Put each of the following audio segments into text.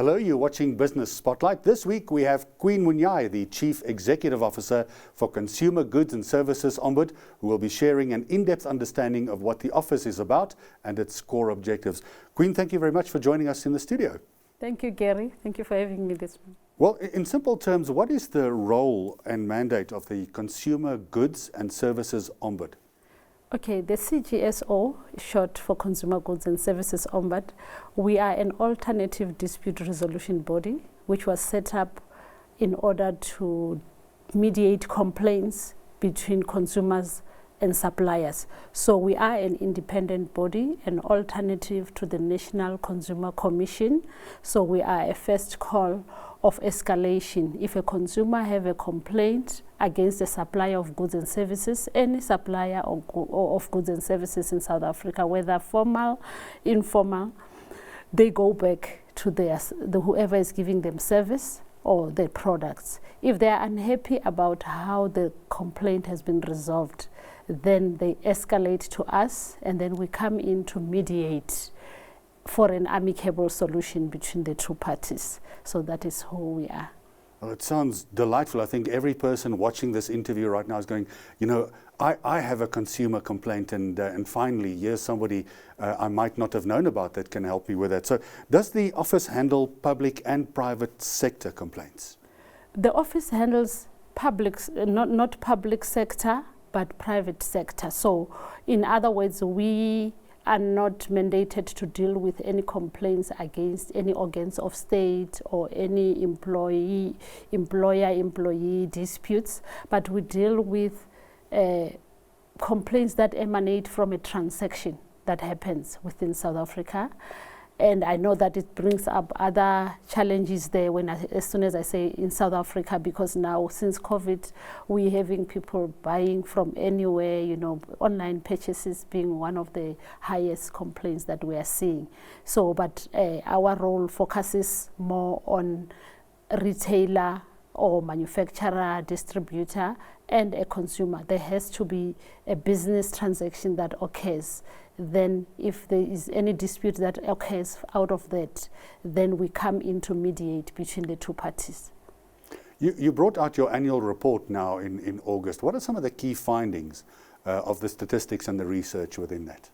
Hello, you're watching Business Spotlight. This week we have Queen Munyai, the Chief Executive Officer for Consumer Goods and Services Ombud, who will be sharing an in-depth understanding of what the office is about and its core objectives. Queen, thank you very much for joining us in the studio. Thank you, Gary. Thank you for having me this morning. Well, in simple terms, what is the role and mandate of the Consumer Goods and Services Ombud? Okay, the CGSO, short for Consumer Goods and Services Ombud, we are an alternative dispute resolution body which was set up in order to mediate complaints between consumers and suppliers. So we are an independent body, an alternative to the National Consumer Commission. So we are a first call of escalation. If a consumer have a complaint against a supplier of goods and services, any supplier of goods and services in South Africa, whether formal, informal, they go back to whoever is giving them service or their products. If they are unhappy about how the complaint has been resolved, then they escalate to us, and then we come in to mediate for an amicable solution between the two parties. So that is who we are. Well, it sounds delightful. I think every person watching this interview right now is going, you know, I have a consumer complaint, and finally, here's somebody I might not have known about that can help me with that. So does the office handle public and private sector complaints? The office handles not public sector, but private sector. So in other words, we are not mandated to deal with any complaints against any organs of state or any employer-employee disputes, but we deal with complaints that emanate from a transaction that happens within South Africa. And I know that it brings up other challenges there as soon as I say in South Africa, because now since COVID, we're having people buying from anywhere, you know, online purchases being one of the highest complaints that we are seeing. So, but our role focuses more on retailer or manufacturer, distributor, and a consumer. There has to be a business transaction that occurs. Then if there is any dispute that occurs out of that, then we come in to mediate between the two parties. You brought out your annual report now in August. What are some of the key findings of the statistics and the research within that?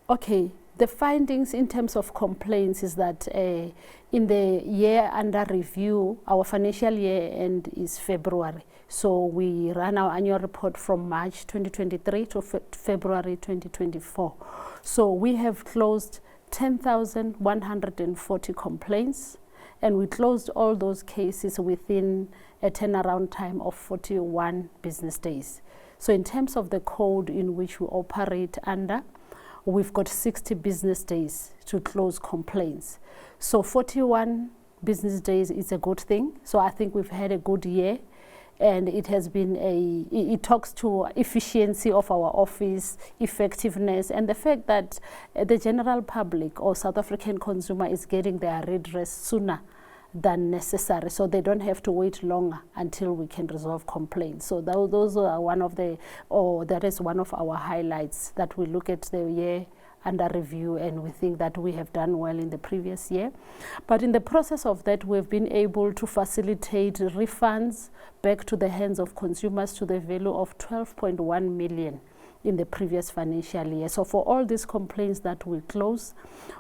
Okay, the findings in terms of complaints is that in the year under review, our financial year end is February. So we run our annual report from March 2023 to February 2024. So we have closed 10,140 complaints, and we closed all those cases within a turnaround time of 41 business days. So in terms of the code in which we operate under, we've got 60 business days to close complaints. So 41 business days is a good thing. So I think we've had a good year, and it has been it talks to efficiency of our office, effectiveness, and the fact that the general public or South African consumer is getting their redress sooner than necessary, so they don't have to wait longer until we can resolve complaints. So those are that is one of our highlights, that we look at the year under review and we think that we have done well in the previous year. But in the process of that, we've been able to facilitate refunds back to the hands of consumers to the value of 12.1 million in the previous financial year. So for all these complaints that we close,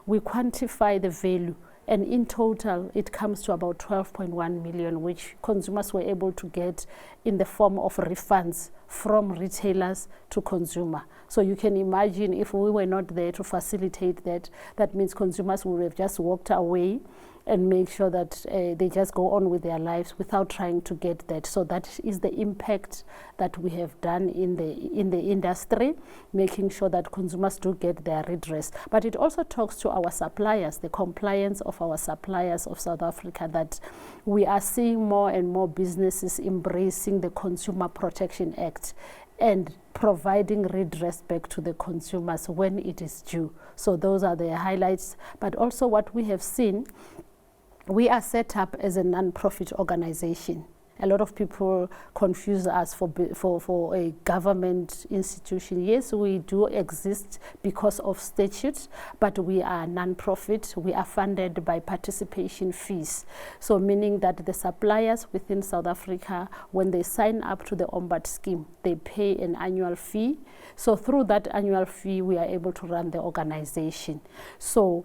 we quantify the value, and in total, it comes to about 12.1 million, which consumers were able to get in the form of refunds from retailers to consumer. So you can imagine if we were not there to facilitate that, that means consumers would have just walked away and make sure that they just go on with their lives without trying to get that. So that is the impact that we have done in the industry, making sure that consumers do get their redress. But it also talks to our suppliers, the compliance of our suppliers of South Africa, that we are seeing more and more businesses embracing the Consumer Protection Act and providing redress back to the consumers when it is due. So those are the highlights. But also what we have seen, we are set up as a non-profit organization. A lot of people confuse us for a government institution. Yes, we do exist because of statute, but we are non-profit. We are funded by participation fees. So meaning that the suppliers within South Africa, when they sign up to the Ombud scheme, they pay an annual fee. So through that annual fee, we are able to run the organization. So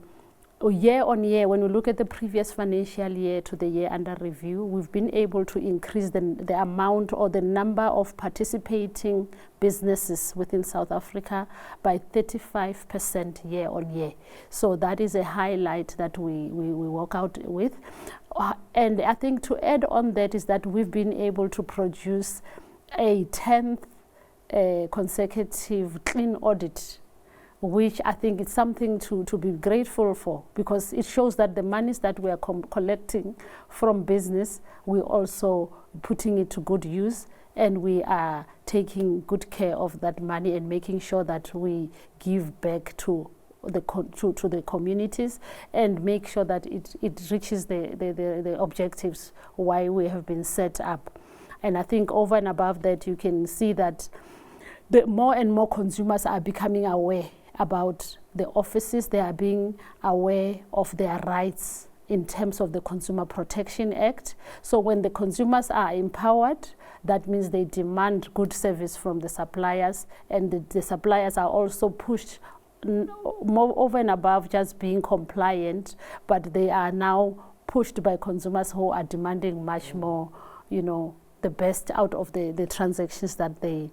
year on year, when we look at the previous financial year to the year under review, we've been able to increase the amount or the number of participating businesses within South Africa by 35% year on year. So that is a highlight that we walk out with. And I think to add on that is that we've been able to produce a 10th consecutive clean audit, which I think is something to be grateful for, because it shows that the monies that we are collecting from business, we're also putting it to good use, and we are taking good care of that money and making sure that we give back to the communities and make sure that it reaches the objectives why we have been set up. And I think over and above that, you can see that the more and more consumers are becoming aware about the offices. They are being aware of their rights in terms of the Consumer Protection Act. So when the consumers are empowered, that means they demand good service from the suppliers, and the suppliers are also pushed more over and above just being compliant, but they are now pushed by consumers who are demanding much more, you know, the best out of the transactions that they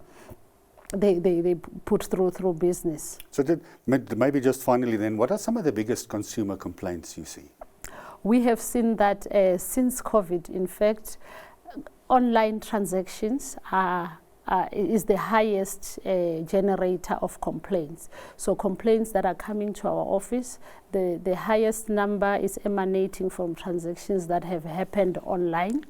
put through business. So maybe just finally then, what are some of the biggest consumer complaints you see? We have seen that since COVID, in fact, online transactions is the highest generator of complaints. So complaints that are coming to our office, the highest number is emanating from transactions that have happened online.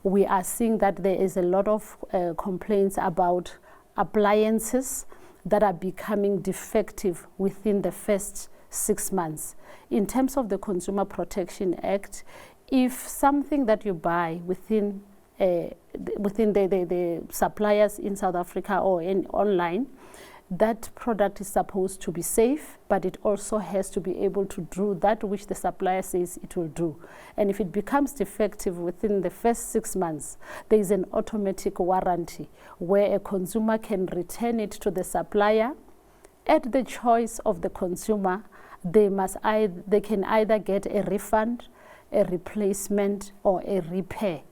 We are seeing that there is a lot of complaints about appliances that are becoming defective within the first 6 months. In terms of the Consumer Protection Act, if something that you buy within the suppliers in South Africa or online, that product is supposed to be safe, but it also has to be able to do that which the supplier says it will do. And if it becomes defective within the first 6 months, there is an automatic warranty where a consumer can return it to the supplier. At the choice of the consumer, they can either get a refund, a replacement, or a repair.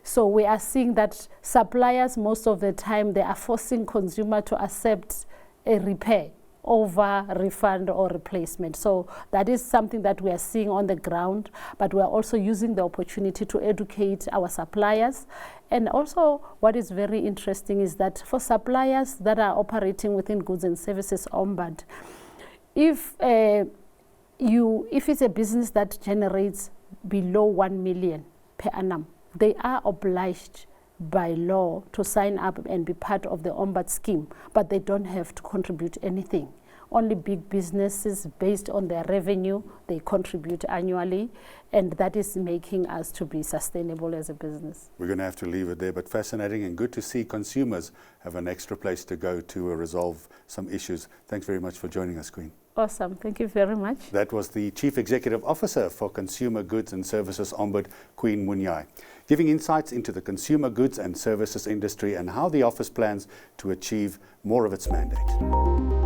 So we are seeing that suppliers, most of the time, they are forcing consumer to accept a repair over refund or replacement. So that is something that we are seeing on the ground, but we are also using the opportunity to educate our suppliers. And also what is very interesting is that for suppliers that are operating within Goods and Services Ombud, if it's a business that generates below 1 million per annum, they are obliged by law to sign up and be part of the Ombud scheme, but they don't have to contribute anything. Only big businesses, based on their revenue, they contribute annually, and that is making us to be sustainable as a business. We're going to have to leave it there, but fascinating and good to see consumers have an extra place to go to resolve some issues. Thanks very much for joining us, Queen. Awesome. Thank you very much. That was the Chief Executive Officer for Consumer Goods and Services Ombud, Queen Munyai, giving insights into the consumer goods and services industry and how the office plans to achieve more of its mandate.